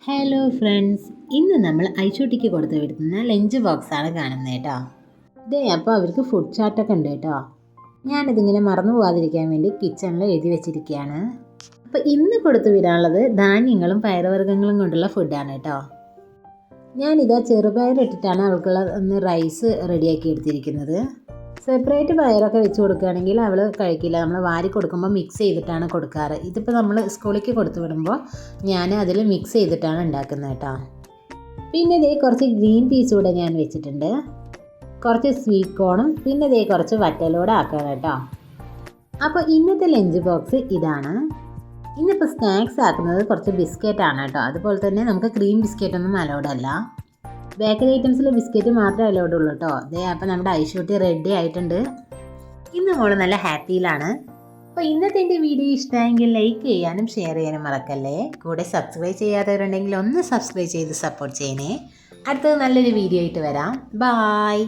Hello friends, ഇന്ന് നമ്മൾ ഐഷൂട്ടിക്ക് കൊടുത്ത് വിടുന്ന ലഞ്ച് ബോക്സാണ് കാണുന്നത് കേട്ടോ. ഇതേ അപ്പോൾ അവർക്ക് ഫുഡ് ചാർട്ടൊക്കെ ഉണ്ട് കേട്ടോ. ഞാനിതിങ്ങനെ മറന്നു പോകാതിരിക്കാൻ വേണ്ടി കിച്ചണിൽ എഴുതി വെച്ചിരിക്കുകയാണ്. അപ്പോൾ ഇന്ന് കൊടുത്തു വിടാനുള്ളത് ധാന്യങ്ങളും പയറുവർഗ്ഗങ്ങളും കൊണ്ടുള്ള ഫുഡാണ് കേട്ടോ. ഞാനിതാ ചെറുപയറിട്ടിട്ടാണ് അവൾക്കുള്ള ഒന്ന് റൈസ് റെഡിയാക്കി എടുത്തിരിക്കുന്നത്. സെപ്പറേറ്റ് പയറൊക്കെ വെച്ച് കൊടുക്കുകയാണെങ്കിൽ അവൾ കഴിക്കില്ല. നമ്മൾ വാരി കൊടുക്കുമ്പോൾ മിക്സ് ചെയ്തിട്ടാണ് കൊടുക്കാറ്. ഇതിപ്പോൾ നമ്മൾ സ്കൂളിലേക്ക് കൊടുത്തു വിടുമ്പോൾ ഞാൻ അതിൽ മിക്സ് ചെയ്തിട്ടാണ് ഉണ്ടാക്കുന്നത് കേട്ടോ. പിന്നെ ഇതേ കുറച്ച് ഗ്രീൻ പീസ് കൂടെ ഞാൻ വെച്ചിട്ടുണ്ട്, കുറച്ച് സ്വീറ്റ് കോണും, പിന്നെ ഇതേ കുറച്ച് വറ്റലോടെ ആക്കണം കേട്ടോ. അപ്പോൾ ഇന്നത്തെ ലഞ്ച് ബോക്സ് ഇതാണ്. ഇന്നിപ്പോൾ സ്നാക്സ് ആക്കുന്നത് കുറച്ച് ബിസ്ക്കറ്റാണ് കേട്ടോ. അതുപോലെ തന്നെ നമുക്ക് ക്രീം ബിസ്ക്കറ്റൊന്നും അലൗഡല്ല. ബേക്കറി ഐറ്റംസിൽ ബിസ്ക്കറ്റ് മാത്രമേ അലൗഡ് ഉള്ളൂ കേട്ടോ. അതേ അപ്പോൾ നമ്മുടെ ഐഷൂട്ടി റെഡി ആയിട്ടുണ്ട്. ഇന്ന് മോള് നല്ല ഹാപ്പിയിലാണ്. അപ്പോൾ ഇന്നത്തെ എൻ്റെ വീഡിയോ ഇഷ്ടമായെങ്കിൽ ലൈക്ക് ചെയ്യാനും ഷെയർ ചെയ്യാനും മറക്കല്ലേ. കൂടെ സബ്സ്ക്രൈബ് ചെയ്യാത്തവരുണ്ടെങ്കിൽ ഒന്ന് സബ്സ്ക്രൈബ് ചെയ്ത് സപ്പോർട്ട് ചെയ്യണേ. അടുത്തത് നല്ലൊരു വീഡിയോ ആയിട്ട് വരാം. ബായ്.